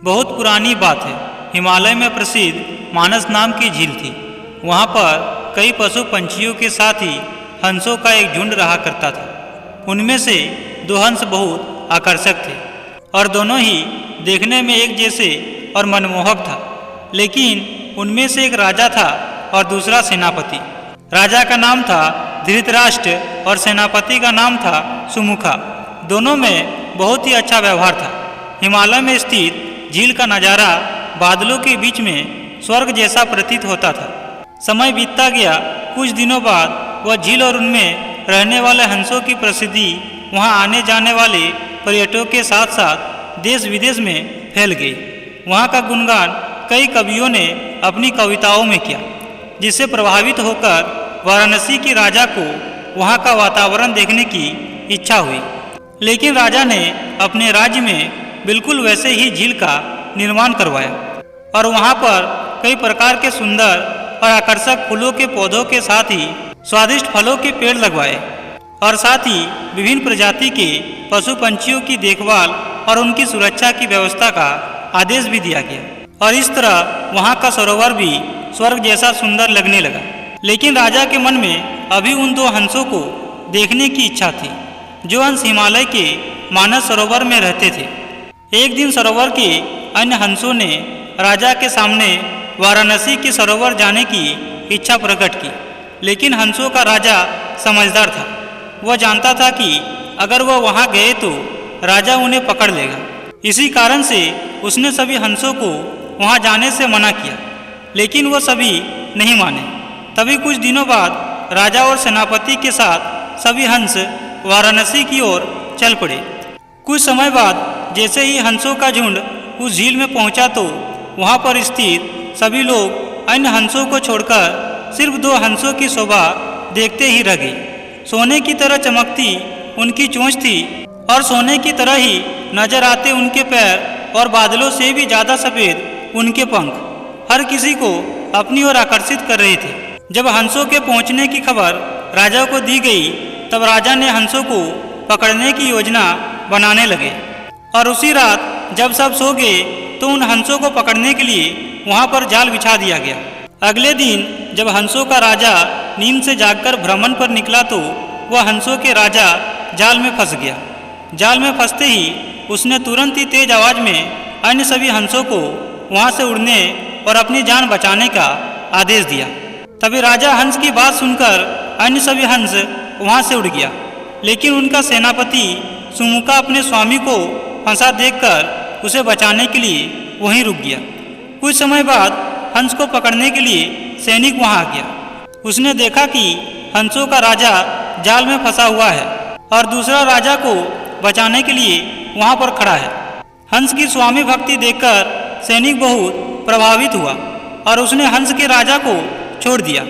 बहुत पुरानी बात है। हिमालय में प्रसिद्ध मानस नाम की झील थी। वहाँ पर कई पशु पंछियों के साथ ही हंसों का एक झुंड रहा करता था। उनमें से दो हंस बहुत आकर्षक थे और दोनों ही देखने में एक जैसे और मनमोहक था। लेकिन उनमें से एक राजा था और दूसरा सेनापति। राजा का नाम था धृतराष्ट्र और सेनापति का नाम था सुमुखा। दोनों में बहुत ही अच्छा व्यवहार था। हिमालय में स्थित झील का नज़ारा बादलों के बीच में स्वर्ग जैसा प्रतीत होता था। समय बीतता गया। कुछ दिनों बाद वह झील और उनमें रहने वाले हंसों की प्रसिद्धि वहां आने जाने वाले पर्यटकों के साथ साथ देश विदेश में फैल गई। वहां का गुणगान कई कवियों ने अपनी कविताओं में किया, जिससे प्रभावित होकर वाराणसी के राजा को वहां का वातावरण देखने की इच्छा हुई। लेकिन राजा ने अपने राज्य में बिल्कुल वैसे ही झील का निर्माण करवाया और वहां पर कई प्रकार के सुंदर और आकर्षक फूलों के पौधों के साथ ही स्वादिष्ट फलों के पेड़ लगवाए और साथ ही विभिन्न प्रजाति के पशु पंछियों की देखभाल और उनकी सुरक्षा की व्यवस्था का आदेश भी दिया गया। और इस तरह वहां का सरोवर भी स्वर्ग जैसा सुंदर लगने लगा। लेकिन राजा के मन में अभी उन दो हंसों को देखने की इच्छा थी, जो हंस हिमालय के मानस सरोवर में रहते थे। एक दिन सरोवर के अन्य हंसों ने राजा के सामने वाराणसी के सरोवर जाने की इच्छा प्रकट की। लेकिन हंसों का राजा समझदार था। वह जानता था कि अगर वह वहां गए तो राजा उन्हें पकड़ लेगा। इसी कारण से उसने सभी हंसों को वहां जाने से मना किया। लेकिन वह सभी नहीं माने। तभी कुछ दिनों बाद राजा और सेनापति के साथ सभी हंस वाराणसी की ओर चल पड़े। कुछ समय बाद जैसे ही हंसों का झुंड उस झील में पहुंचा तो वहां पर स्थित सभी लोग अन्य हंसों को छोड़कर सिर्फ दो हंसों की शोभा देखते ही रह गए। सोने की तरह चमकती उनकी चोंच थी और सोने की तरह ही नजर आते उनके पैर और बादलों से भी ज्यादा सफेद उनके पंख हर किसी को अपनी ओर आकर्षित कर रहे थे। जब हंसों के पहुंचने की खबर राजा को दी गई, तब राजा ने हंसों को पकड़ने की योजना बनाने लगे। और उसी रात जब सब सो गए तो उन हंसों को पकड़ने के लिए वहां पर जाल बिछा दिया गया। अगले दिन जब हंसों का राजा नींद से जागकर भ्रमण पर निकला तो वह हंसों के राजा जाल में फंस गया। जाल में फंसते ही उसने तुरंत ही तेज आवाज में अन्य सभी हंसों को वहां से उड़ने और अपनी जान बचाने का आदेश दिया। तभी राजा हंस की बात सुनकर अन्य सभी हंस वहां से उड़ गया। लेकिन उनका सेनापति सुमुखा अपने स्वामी को फंसा देखकर उसे बचाने के लिए वहीं रुक गया। कुछ समय बाद हंस को पकड़ने के लिए सैनिक वहां आ गया। उसने देखा कि हंसों का राजा जाल में फंसा हुआ है और दूसरा राजा को बचाने के लिए वहां पर खड़ा है। हंस की स्वामी भक्ति देखकर सैनिक बहुत प्रभावित हुआ और उसने हंस के राजा को छोड़ दिया।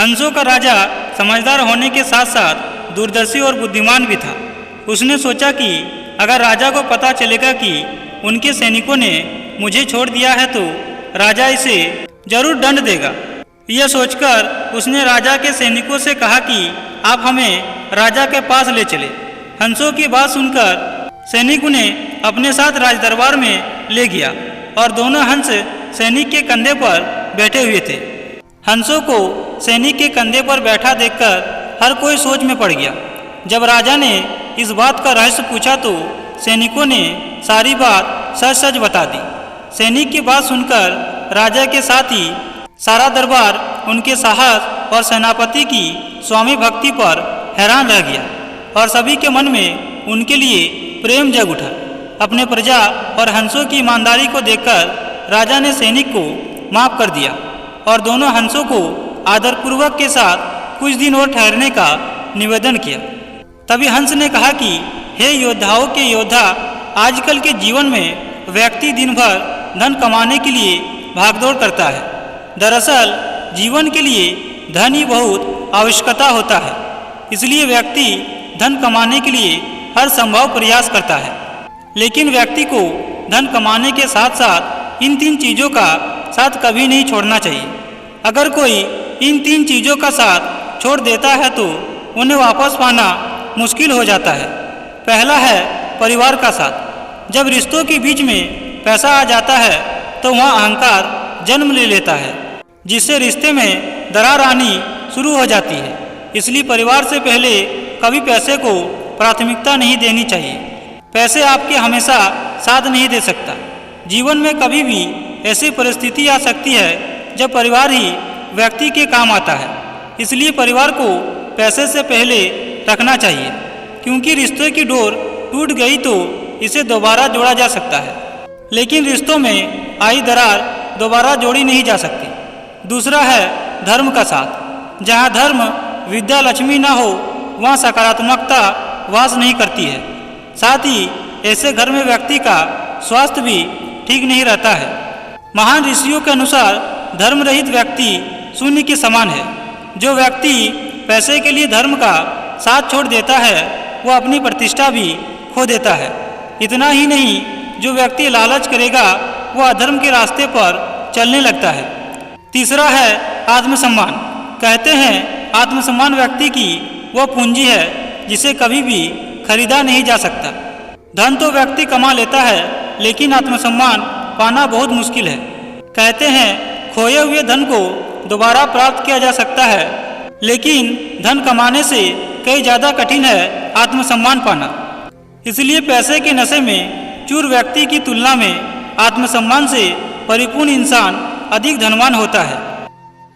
हंसों का राजा समझदार होने के साथ साथ दूरदर्शी और बुद्धिमान भी था। उसने सोचा कि अगर राजा को पता चलेगा कि उनके सैनिकों ने मुझे छोड़ दिया है तो राजा इसे जरूर दंड देगा। यह सोचकर उसने राजा के सैनिकों से कहा कि आप हमें राजा के पास ले चले। हंसों की बात सुनकर सैनिक उन्हें अपने साथ राजदरबार में ले गया और दोनों हंस सैनिक के कंधे पर बैठे हुए थे। हंसों को सैनिक के कंधे पर बैठा देखकर हर कोई सोच में पड़ गया। जब राजा ने इस बात का रहस्य पूछा तो सैनिकों ने सारी बात सच सच बता दी। सैनिक की बात सुनकर राजा के साथ ही सारा दरबार उनके साहस और सेनापति की स्वामी भक्ति पर हैरान रह गया और सभी के मन में उनके लिए प्रेम जग उठा। अपने प्रजा और हंसों की ईमानदारी को देखकर राजा ने सैनिक को माफ कर दिया और दोनों हंसों को आदरपूर्वक के साथ कुछ दिन और ठहरने का निवेदन किया। तभी हंस ने कहा कि हे योद्धाओं के योद्धा, आजकल के जीवन में व्यक्ति दिन भर धन कमाने के लिए भागदौड़ करता है। दरअसल जीवन के लिए धन ही बहुत आवश्यकता होता है। इसलिए व्यक्ति धन कमाने के लिए हर संभव प्रयास करता है। लेकिन व्यक्ति को धन कमाने के साथ साथ इन तीन चीज़ों का साथ कभी नहीं छोड़ना चाहिए। अगर कोई इन तीन चीज़ों का साथ छोड़ देता है तो उन्हें वापस पाना मुश्किल हो जाता है। पहला है परिवार का साथ। जब रिश्तों के बीच में पैसा आ जाता है तो वहाँ अहंकार जन्म ले लेता है, जिससे रिश्ते में दरार आनी शुरू हो जाती है। इसलिए परिवार से पहले कभी पैसे को प्राथमिकता नहीं देनी चाहिए। पैसे आपके हमेशा साथ नहीं दे सकता। जीवन में कभी भी ऐसी परिस्थिति आ सकती है जब परिवार ही व्यक्ति के काम आता है। इसलिए परिवार को पैसे से पहले रखना चाहिए, क्योंकि रिश्ते की डोर टूट गई तो इसे दोबारा जोड़ा जा सकता है, लेकिन रिश्तों में आई दरार दोबारा जोड़ी नहीं जा सकती। दूसरा है धर्म का साथ। जहाँ धर्म विद्या लक्ष्मी न हो वहाँ सकारात्मकता वास नहीं करती है। साथ ही ऐसे घर में व्यक्ति का स्वास्थ्य भी ठीक नहीं रहता है। महान ऋषियों के अनुसार धर्म रहित व्यक्ति शून्य के समान है। जो व्यक्ति पैसे के लिए धर्म का साथ छोड़ देता है वह अपनी प्रतिष्ठा भी खो देता है। इतना ही नहीं, जो व्यक्ति लालच करेगा वह अधर्म के रास्ते पर चलने लगता है। तीसरा है आत्मसम्मान। कहते हैं आत्मसम्मान व्यक्ति की वह पूंजी है जिसे कभी भी खरीदा नहीं जा सकता। धन तो व्यक्ति कमा लेता है, लेकिन आत्मसम्मान पाना बहुत मुश्किल है। कहते हैं खोए हुए धन को दोबारा प्राप्त किया जा सकता है, लेकिन धन कमाने से कई ज़्यादा कठिन है आत्मसम्मान पाना। इसलिए पैसे के नशे में चूर व्यक्ति की तुलना में आत्मसम्मान से परिपूर्ण इंसान अधिक धनवान होता है।